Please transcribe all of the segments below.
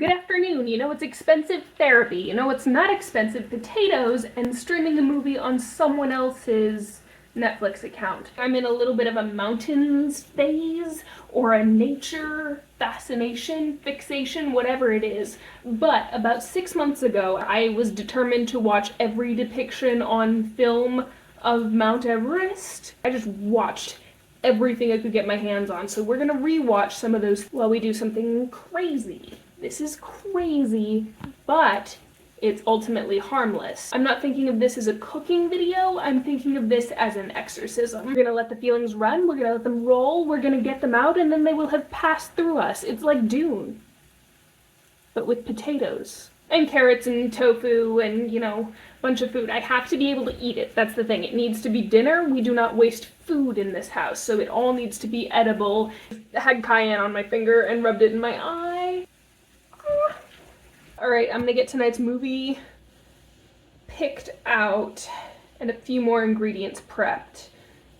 Good afternoon. You know it's expensive? Therapy. You know what's not expensive? Potatoes and streaming a movie on someone else's Netflix account. I'm in a little bit of a mountains phase or a nature fascination, fixation, whatever it is. But about 6 months ago, I was determined to watch every depiction on film of Mount Everest. I just watched everything I could get my hands on. So we're gonna rewatch some of those while we do something crazy. This is crazy, but it's ultimately harmless. I'm not thinking of this as a cooking video, I'm thinking of this as an exorcism. We're gonna let the feelings run, we're gonna let them roll, we're gonna get them out, and then they will have passed through us. It's like Dune, but with potatoes. And carrots and tofu and, you know, a bunch of food. I have to be able to eat it. That's the thing. It needs to be dinner. We do not waste food in this house, so it all needs to be edible. I had cayenne on my finger and rubbed it in my eye. All right, I'm gonna get tonight's movie picked out and a few more ingredients prepped.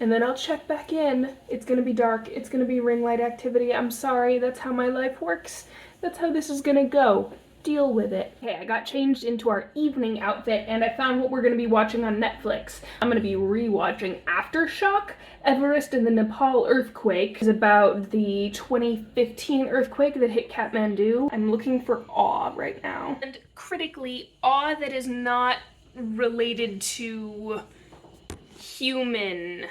And then I'll check back in. It's gonna be dark. It's gonna be ring light activity. I'm sorry, that's how my life works. That's how this is gonna go. Deal with it. Okay, I got changed into our evening outfit and I found what we're gonna be watching on Netflix. I'm gonna be rewatching Aftershock, Everest and the Nepal earthquake. It's about the 2015 earthquake that hit Kathmandu. I'm looking for awe right now. And critically, awe that is not related to human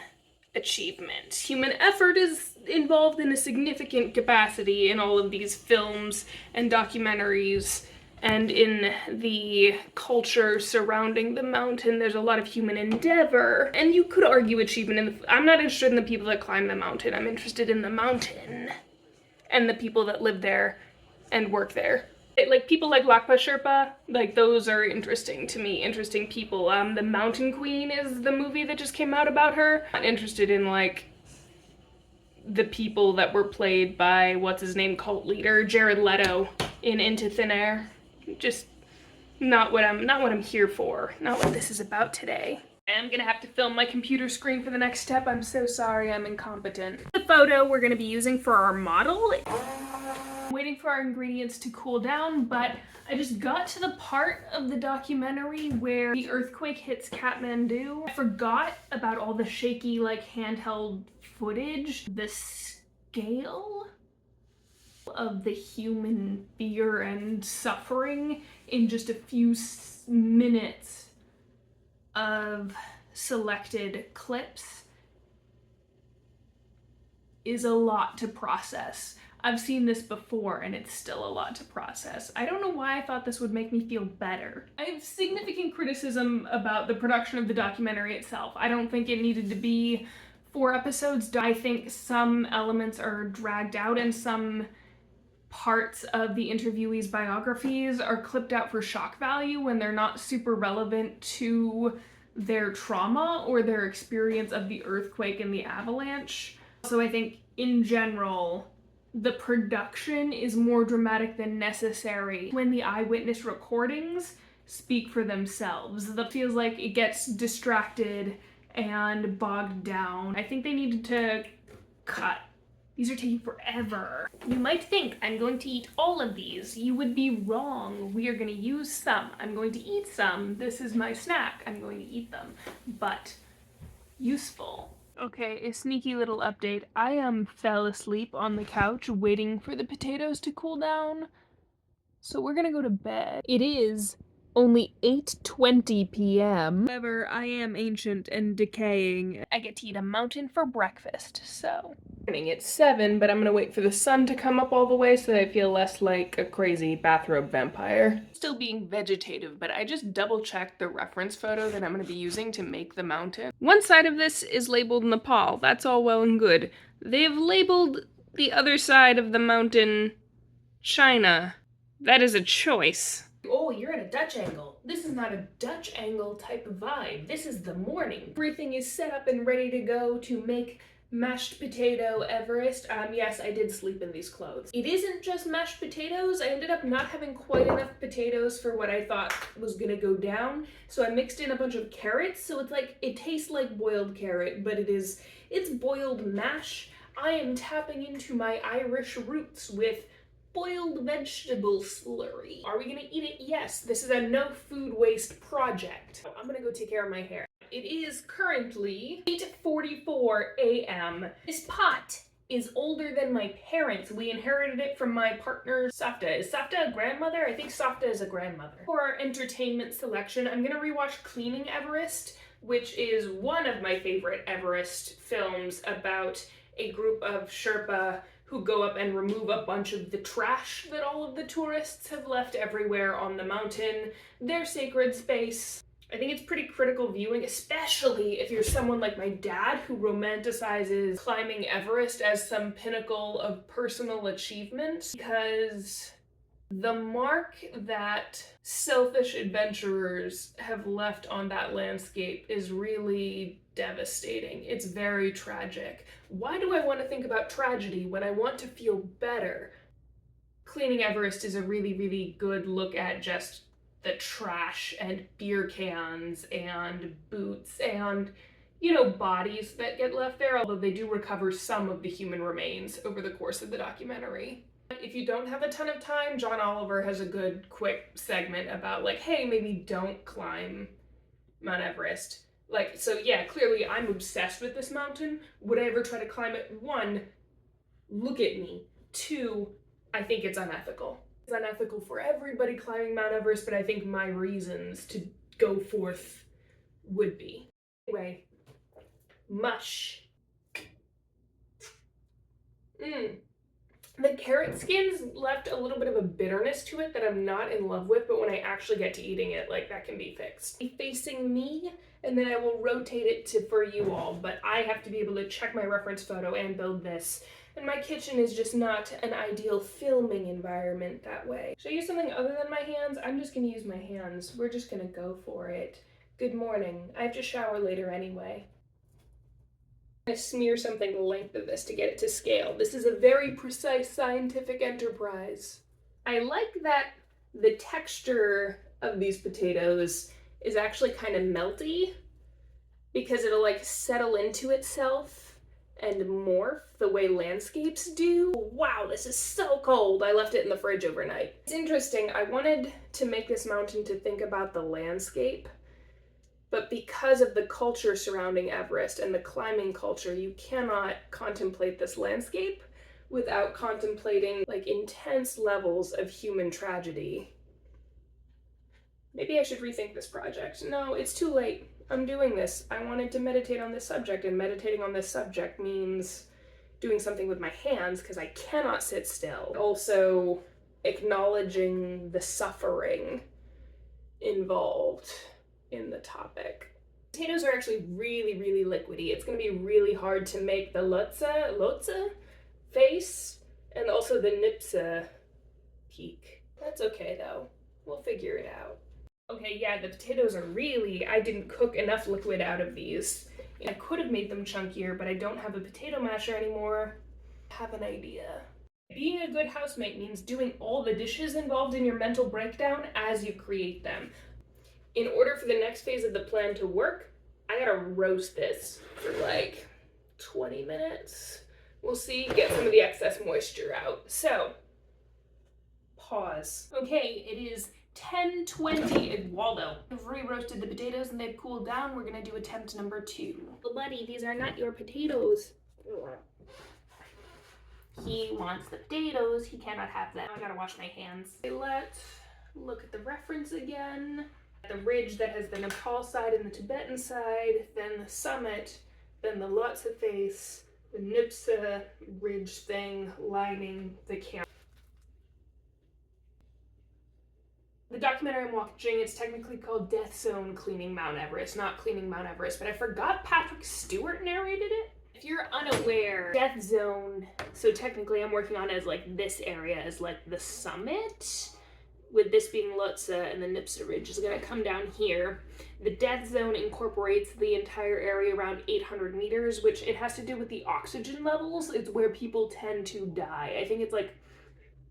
achievement. Human effort is involved in a significant capacity in all of these films and documentaries, and in the culture surrounding the mountain there's a lot of human endeavor, and you could argue achievement in the I'm not interested in the people that climb the mountain. I'm interested in the mountain and the people that live there and work there. Like people like Lakpa Sherpa, like those are interesting to me, interesting people. The Mountain Queen is the movie that just came out about her. I'm interested in like the people that were played by what's his name, cult leader Jared Leto in Into Thin Air. Just not what I'm here for. Not what this is about today. I'm gonna have to film my computer screen for the next step. I'm so sorry, I'm incompetent. The photo we're gonna be using for our model. I'm waiting for our ingredients to cool down, but I just got to the part of the documentary where the earthquake hits Kathmandu. I forgot about all the shaky, like, handheld footage. The scale of the human fear and suffering in just a few minutes of selected clips is a lot to process. I've seen this before and it's still a lot to process. I don't know why I thought this would make me feel better. I have significant criticism about the production of the documentary itself. I don't think it needed to be 4 episodes. I think some elements are dragged out and some parts of the interviewees' biographies are clipped out for shock value when they're not super relevant to their trauma or their experience of the earthquake and the avalanche. So I think in general, the production is more dramatic than necessary when the eyewitness recordings speak for themselves. That feels like it gets distracted and bogged down. I think they needed to cut. These are taking forever. You might think I'm going to eat all of these. You would be wrong. We are going to use some. I'm going to eat some. This is my snack. I'm going to eat them. But useful. Okay, a sneaky little update. I fell asleep on the couch waiting for the potatoes to cool down. So we're gonna go to bed. It is only 8:20 p.m. However, I am ancient and decaying. I get to eat a mountain for breakfast, so. It's 7, but I'm gonna wait for the sun to come up all the way so that I feel less like a crazy bathrobe vampire. Still being vegetative, but I just double-checked the reference photo that I'm gonna be using to make the mountain. One side of this is labeled Nepal. That's all well and good. They've labeled the other side of the mountain China. That is a choice. Oh, you're at a Dutch angle. This is not a Dutch angle type of vibe. This is the morning. Everything is set up and ready to go to make mashed potato Everest. Yes, I did sleep in these clothes. It isn't just mashed potatoes. I ended up not having quite enough potatoes for what I thought was gonna go down. So I mixed in a bunch of carrots. So it's like, it tastes like boiled carrot, but it's boiled mash. I am tapping into my Irish roots with boiled vegetable slurry. Are we gonna eat it? Yes. This is a no food waste project. I'm gonna go take care of my hair. It is currently 8:44 a.m. This pot is older than my parents. We inherited it from my partner's Savta. Is Savta a grandmother? I think Savta is a grandmother. For our entertainment selection, I'm gonna rewatch Cleaning Everest, which is one of my favorite Everest films about a group of Sherpa who go up and remove a bunch of the trash that all of the tourists have left everywhere on the mountain, their sacred space. I think it's pretty critical viewing, especially if you're someone like my dad who romanticizes climbing Everest as some pinnacle of personal achievement, because the mark that selfish adventurers have left on that landscape is really devastating. It's very tragic. Why do I want to think about tragedy when I want to feel better? Cleaning Everest is a really, really good look at just the trash and beer cans and boots and, you know, bodies that get left there, although they do recover some of the human remains over the course of the documentary. If you don't have a ton of time, John Oliver has a good quick segment about like, hey, maybe don't climb Mount Everest. Like, so yeah, clearly I'm obsessed with this mountain. Would I ever try to climb it? 1, look at me. 2, I think it's unethical. It's unethical for everybody climbing Mount Everest, but I think my reasons to go forth would be. Anyway, mush. The carrot skins left a little bit of a bitterness to it that I'm not in love with, but when I actually get to eating it, like, that can be fixed. Facing me, and then I will rotate it for you all, but I have to be able to check my reference photo and build this. And my kitchen is just not an ideal filming environment that way. Should I use something other than my hands? I'm just gonna use my hands. We're just gonna go for it. Good morning. I have to shower later anyway. I'm gonna smear something the length of this to get it to scale. This is a very precise scientific enterprise. I like that the texture of these potatoes is actually kind of melty because it'll like settle into itself and morph the way landscapes do. Wow, this is so cold. I left it in the fridge overnight. It's interesting. I wanted to make this mountain to think about the landscape, but because of the culture surrounding Everest and the climbing culture, you cannot contemplate this landscape without contemplating like intense levels of human tragedy. Maybe I should rethink this project. No, it's too late. I'm doing this. I wanted to meditate on this subject, and meditating on this subject means doing something with my hands because I cannot sit still. Also, acknowledging the suffering involved in the topic. Potatoes are actually really, really liquidy. It's gonna be really hard to make the lotsa face and also the nipsa peak. That's okay though. We'll figure it out. Okay, yeah, the potatoes are really, I didn't cook enough liquid out of these. I could have made them chunkier, but I don't have a potato masher anymore. I have an idea. Being a good housemate means doing all the dishes involved in your mental breakdown as you create them. In order for the next phase of the plan to work, I gotta roast this for like 20 minutes. We'll see, get some of the excess moisture out. So, pause. Okay, it is 10:20. Waldo, I've re-roasted the potatoes and they've cooled down. We're gonna do attempt number 2. Well, buddy, these are not your potatoes. He wants the potatoes. He cannot have them. I gotta wash my hands. Okay, let's look at the reference again. The ridge that has the Nepal side and the Tibetan side, then the summit, then the Lhotse face, the Nipsa ridge thing lining the camp. The documentary I'm watching, it's technically called Death Zone Cleaning Mount Everest, not Cleaning Mount Everest, but I forgot Patrick Stewart narrated it. If you're unaware, Death Zone, so technically I'm working on as like this area as like the summit, with this being Lhotse and the Nipsa Ridge is gonna come down here. The Death Zone incorporates the entire area around 800 meters, which it has to do with the oxygen levels. It's where people tend to die. I think it's like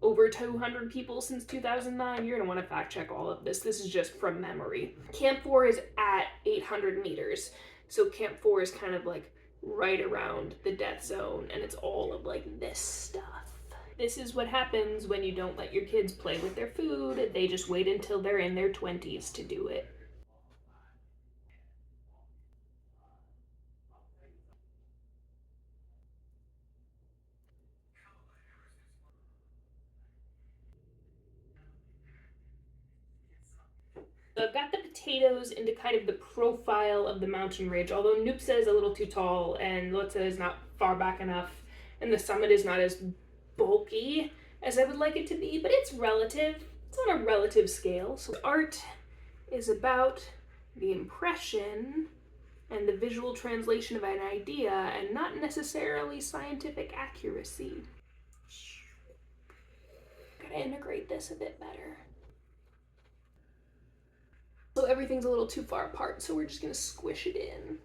over 200 people since 2009. You're gonna wanna fact check all of this. This is just from memory. Camp 4 is at 800 meters. So Camp 4 is kind of like right around the Death Zone, and it's all of like this stuff. This is what happens when you don't let your kids play with their food. They just wait until they're in their 20s to do it. So I've got the potatoes into kind of the profile of the mountain ridge, although Nupsa is a little too tall and Lhotse is not far back enough, and the summit is not as bulky as I would like it to be, but it's relative. It's on a relative scale. So art is about the impression and the visual translation of an idea and not necessarily scientific accuracy. Gotta integrate this a bit better. So everything's a little too far apart, so we're just gonna squish it in.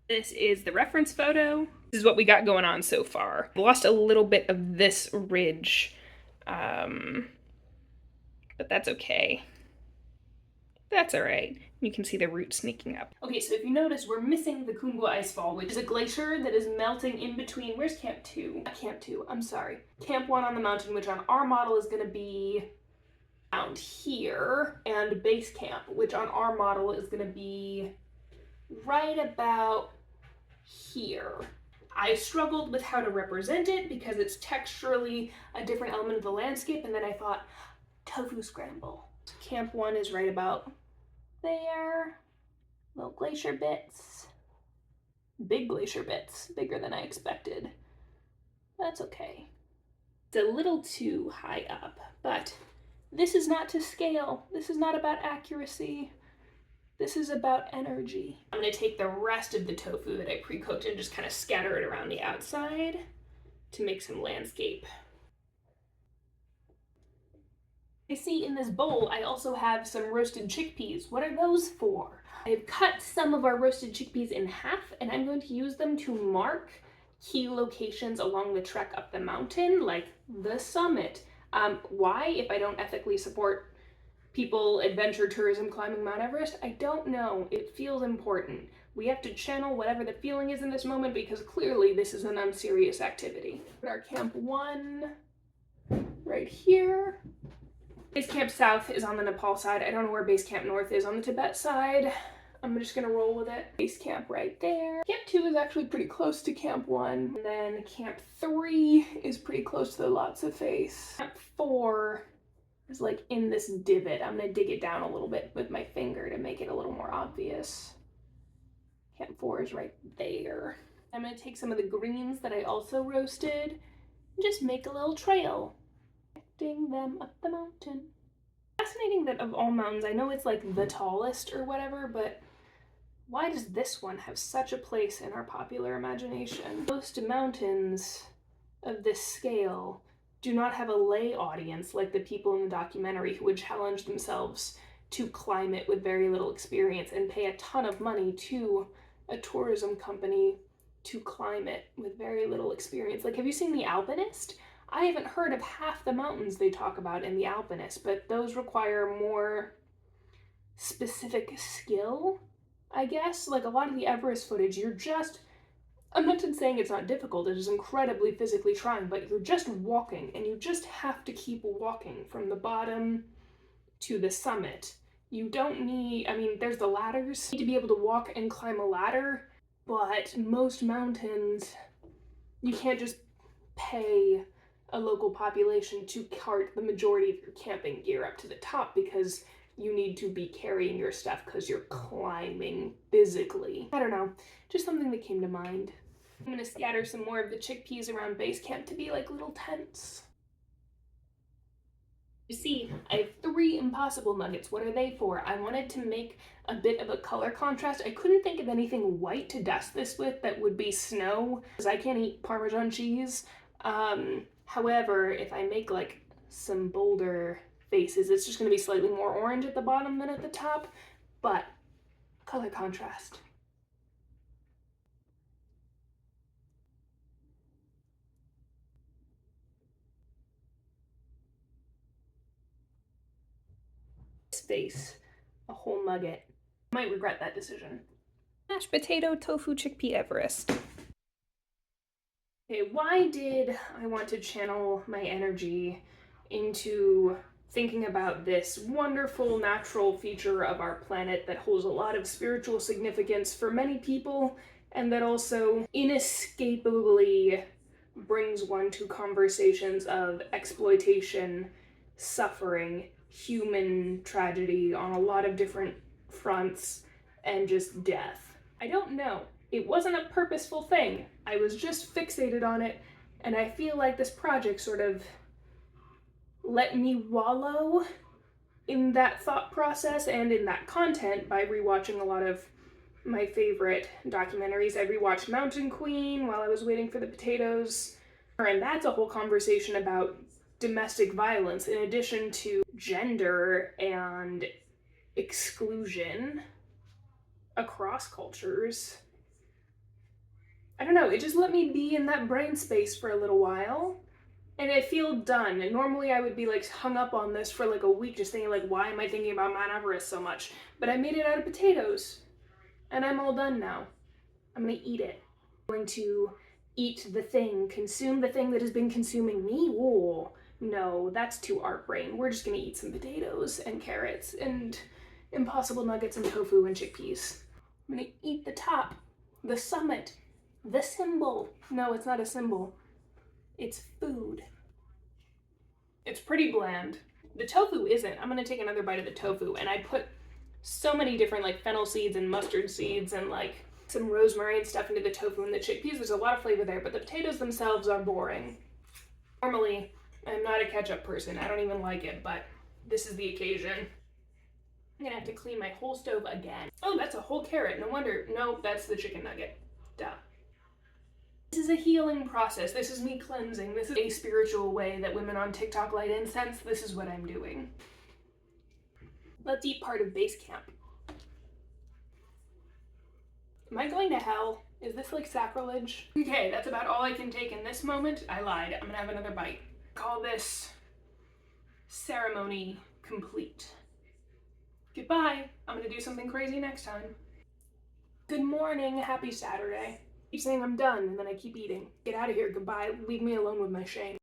This is the reference photo. This is what we got going on so far. I lost a little bit of this ridge, but that's okay. That's all right. You can see the roots sneaking up. Okay, so if you notice, we're missing the Kungwa Icefall, which is a glacier that is melting in between. Where's Camp 2? Camp 2, I'm sorry. Camp 1 on the mountain, which on our model is gonna be around here, and base camp, which on our model is gonna be right about here. I struggled with how to represent it because it's texturally a different element of the landscape, and then I thought, tofu scramble. Camp 1 is right about there. Little glacier bits. Big glacier bits, bigger than I expected. That's okay. It's a little too high up, but this is not to scale. This is not about accuracy. This is about energy. I'm gonna take the rest of the tofu that I pre-cooked and just kind of scatter it around the outside to make some landscape. I see in this bowl, I also have some roasted chickpeas. What are those for? I've cut some of our roasted chickpeas in half, and I'm going to use them to mark key locations along the trek up the mountain, like the summit. Why, if I don't ethically support people adventure tourism climbing Mount Everest? I don't know. It feels important. We have to channel whatever the feeling is in this moment because clearly this is an unserious activity. Our Camp 1 right here. Base Camp South is on the Nepal side. I don't know where Base Camp North is on the Tibet side. I'm just gonna roll with it. Base Camp right there. Camp 2 is actually pretty close to Camp 1. And then Camp 3 is pretty close to the Lhotse face. Camp 4 is like in this divot. I'm gonna dig it down a little bit with my finger to make it a little more obvious. Camp 4 is right there. I'm gonna take some of the greens that I also roasted and just make a little trail. Connecting them up the mountain. Fascinating that of all mountains, I know it's like the tallest or whatever, but why does this one have such a place in our popular imagination? Most mountains of this scale do not have a lay audience like the people in the documentary who would challenge themselves to climb it with very little experience and pay a ton of money to a tourism company to climb it with very little experience. Like, have you seen The Alpinist? I haven't heard of half the mountains they talk about in The Alpinist, but those require more specific skill, I guess. Like a lot of the Everest footage, I'm not saying it's not difficult, it is incredibly physically trying, but you're just walking, and you just have to keep walking from the bottom to the summit. You don't need, I mean, there's the ladders. You need to be able to walk and climb a ladder, but most mountains, you can't just pay a local population to cart the majority of your camping gear up to the top because you need to be carrying your stuff because you're climbing physically. I don't know, just something that came to mind. I'm gonna scatter some more of the chickpeas around base camp to be like little tents. You see, I have 3 impossible nuggets. What are they for? I wanted to make a bit of a color contrast. I couldn't think of anything white to dust this with that would be snow, because I can't eat Parmesan cheese. However, if I make like some bolder faces, it's just gonna be slightly more orange at the bottom than at the top, but color contrast. Face, a whole nugget. Might regret that decision. Mashed potato, tofu, chickpea Everest. Okay, why did I want to channel my energy into thinking about this wonderful natural feature of our planet that holds a lot of spiritual significance for many people and that also inescapably brings one to conversations of exploitation, suffering, human tragedy on a lot of different fronts, and just death? I don't know. It wasn't a purposeful thing. I was just fixated on it, and I feel like this project sort of let me wallow in that thought process and in that content by rewatching a lot of my favorite documentaries. I rewatched Mountain Queen while I was waiting for the potatoes, and that's a whole conversation about domestic violence in addition to gender and exclusion across cultures. I don't know, it just let me be in that brain space for a little while. And I feel done. And normally I would be like hung up on this for like a week just thinking like, why am I thinking about Mount Everest so much? But I made it out of potatoes. And I'm all done now. I'm gonna eat it. I'm going to eat the thing, consume the thing that has been consuming me. Whoa, no, that's too art brain. We're just gonna eat some potatoes and carrots and impossible nuggets and tofu and chickpeas. I'm gonna eat the top, the summit, the symbol. No, it's not a symbol. It's food. It's pretty bland. The tofu isn't. I'm gonna take another bite of the tofu, and I put so many different like fennel seeds and mustard seeds and like some rosemary and stuff into the tofu and the chickpeas. There's a lot of flavor there, but the potatoes themselves are boring. Normally, I'm not a ketchup person. I don't even like it, but this is the occasion. I'm gonna have to clean my whole stove again. Oh, that's a whole carrot. No wonder. No, that's the chicken nugget. Duh. This is a healing process. This is me cleansing. This is a spiritual way that women on TikTok light incense. This is what I'm doing. Let's eat part of base camp. Am I going to hell? Is this like sacrilege? Okay, that's about all I can take in this moment. I lied. I'm gonna have another bite. Call this ceremony complete. Goodbye. I'm gonna do something crazy next time. Good morning. Happy Saturday. I keep saying I'm done and then I keep eating. Get out of here. Goodbye. Leave me alone with my shame.